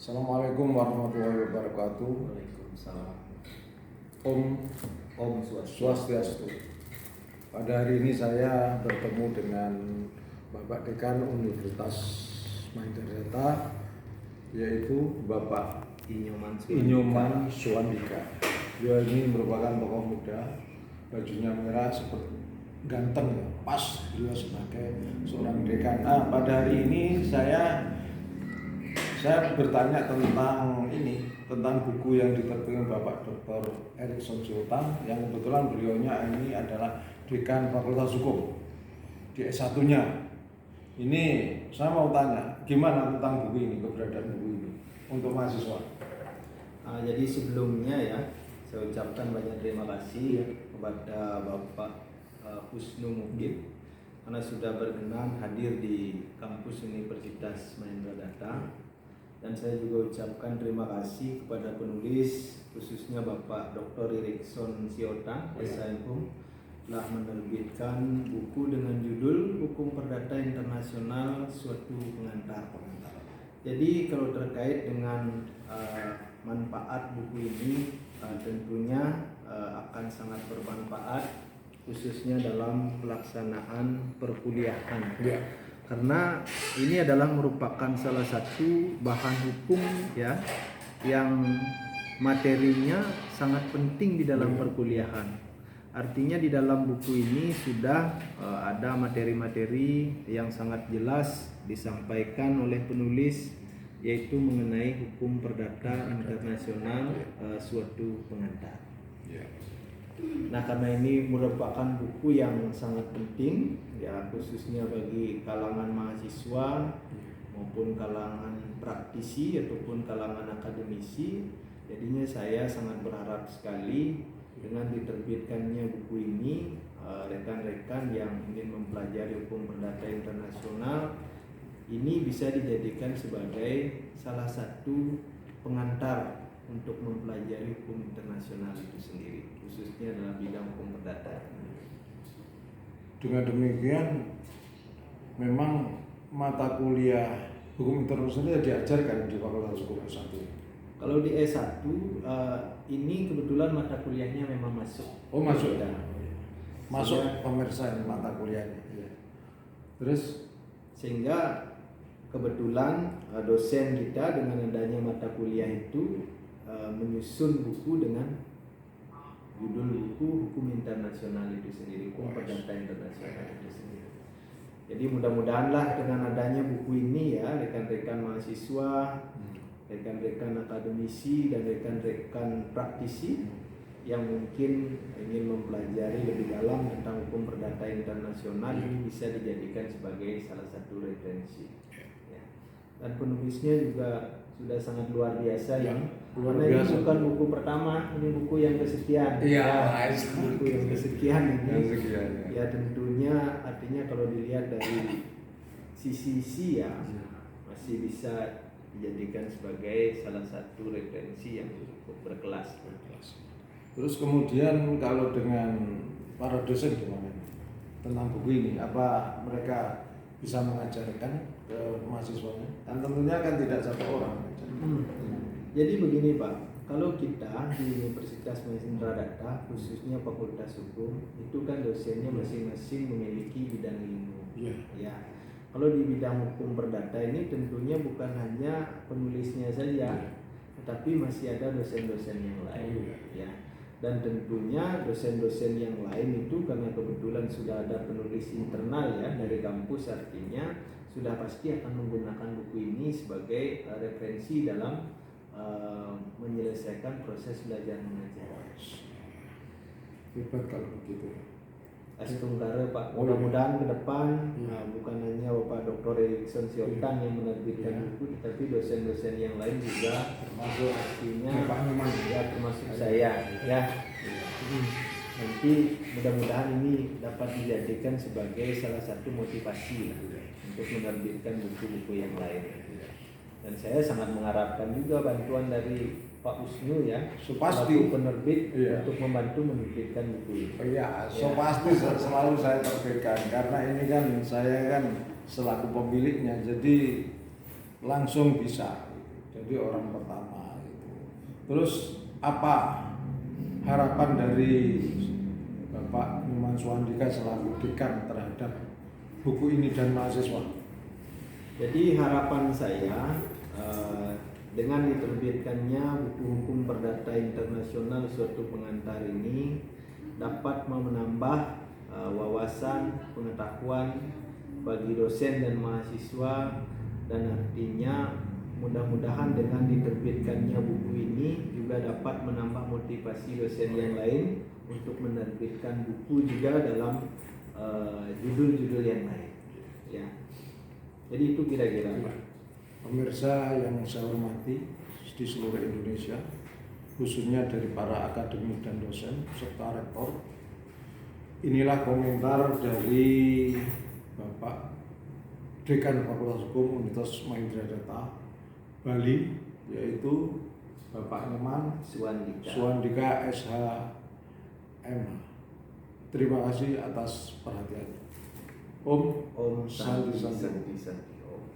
Assalamualaikum warahmatullahi wabarakatuh. Waalaikumsalam. Om Swastiastu. Swastiastu. Pada hari ini saya bertemu dengan Bapak Dekan Universitas Mahendra, yaitu Bapak Inyoman Suwandika. Dia ini merupakan tokoh muda, bajunya merah, seperti ganteng, pas beliau sebagai seorang dekan. Pada hari ini saya bertanya tentang buku yang diterbitkan Bapak Dr. Erikson Sultan, yang kebetulan beliaunya ini adalah dekan Fakultas Hukum di S1-nya. Ini saya mau tanya, gimana tentang buku ini, keberadaan buku ini untuk mahasiswa? Jadi sebelumnya ya, saya ucapkan banyak terima kasih kepada Bapak Husnu Mukib karena sudah berkenan hadir di kampus Universitas Mahendra. Dan saya juga ucapkan terima kasih kepada penulis, khususnya Bapak Dr. Erikson Sultan, SIMHUM, telah menerbitkan buku dengan judul Hukum Perdata Internasional Suatu Pengantar. Jadi kalau terkait dengan manfaat buku ini, tentunya akan sangat bermanfaat, khususnya dalam pelaksanaan perkuliahan. Karena ini adalah merupakan salah satu bahan hukum ya yang materinya sangat penting di dalam perkuliahan. Artinya di dalam buku ini sudah ada materi-materi yang sangat jelas disampaikan oleh penulis, yaitu mengenai hukum perdata internasional suatu pengantar. Nah, karena ini merupakan buku yang sangat penting ya, khususnya bagi kalangan mahasiswa maupun kalangan praktisi ataupun kalangan akademisi. Jadinya saya sangat berharap sekali dengan diterbitkannya buku ini, rekan-rekan yang ingin mempelajari hukum perdata internasional ini bisa dijadikan sebagai salah satu pengantar untuk mempelajari hukum internasional itu sendiri, khususnya dalam bidang hukum perdata. Dengan demikian, memang mata kuliah hukum internasional diajarkan di Fakultas Hukum S1. Kalau di S1 ini kebetulan mata kuliahnya memang masuk. Oh, masuk. Ya. Masuk pemirsa mata kuliahnya. Ya. Terus sehingga kebetulan dosen kita dengan adanya mata kuliah itu menyusun buku dengan judul buku Hukum Internasional itu sendiri, Hukum Perdata Internasional itu sendiri. Jadi mudah-mudahanlah dengan adanya buku ini ya, rekan-rekan mahasiswa, rekan-rekan akademisi dan rekan-rekan praktisi yang mungkin ingin mempelajari lebih dalam tentang hukum perdata internasional ini bisa dijadikan sebagai salah satu referensi. Ya. Dan penulisnya juga sudah sangat luar biasa ya. Karena ini bukan buku pertama, ini buku yang kesekian. Buku yang kesekian ini. Ya tentunya artinya kalau dilihat dari sisi ya masih bisa dijadikan sebagai salah satu referensi yang cukup berkelas. Terus kemudian kalau dengan para dosen gimana tentang buku ini? Apa mereka bisa mengajarkan ke mahasiswanya? Kan tentunya kan tidak satu orang. Jadi begini Pak, kalau kita di Universitas Mahendra khususnya Fakultas Hukum itu kan dosennya masing-masing memiliki bidang ilmu. Ya. Kalau di bidang hukum perdata ini tentunya bukan hanya penulisnya saja, tetapi masih ada dosen-dosen yang lain. Ya. Dan tentunya dosen-dosen yang lain itu karena kebetulan sudah ada penulis internal ya dari kampus, artinya sudah pasti akan menggunakan buku ini sebagai referensi dalam menyelesaikan proses belajar mengajar. Hebat kalau begitu. Astunggara Pak, mudah-mudahan ke depan bukan hanya Bapak Dr. Erikson Sultan yang menerbitkan buku, tetapi dosen-dosen yang lain juga termasuk artinya ya termasuk saya ya. Nanti mudah-mudahan ini dapat dijadikan sebagai salah satu motivasi untuk menerbitkan buku-buku yang lain. Dan saya sangat mengharapkan juga bantuan dari Pak Husnu ya, pasti penerbit untuk membantu menerbitkan buku ini. Pasti selalu saya terbitkan karena ini kan saya kan selaku pemiliknya, jadi langsung bisa. Jadi jadi orang pertama itu. Terus apa harapan dari Bapak Nyoman Suwandika selaku dekan terhadap buku ini dan mahasiswa? Jadi harapan saya dengan diterbitkannya buku hukum perdata internasional suatu pengantar ini dapat menambah wawasan pengetahuan bagi dosen dan mahasiswa, dan artinya mudah-mudahan dengan diterbitkannya buku ini juga dapat menambah motivasi dosen yang lain untuk menerbitkan buku juga dalam judul-judul yang lain ya. Jadi itu kira-kira Pak. Pemirsa yang saya hormati di seluruh Indonesia, khususnya dari para akademik dan dosen serta rektor, inilah komentar dari Bapak Dekan Fakultas Hukum Universitas Mahendra Data Bali, yaitu Bapak Nyoman Suwandika SH.M. Terima kasih atas perhatiannya. Om Om Santi Santi Santi. Santi Om.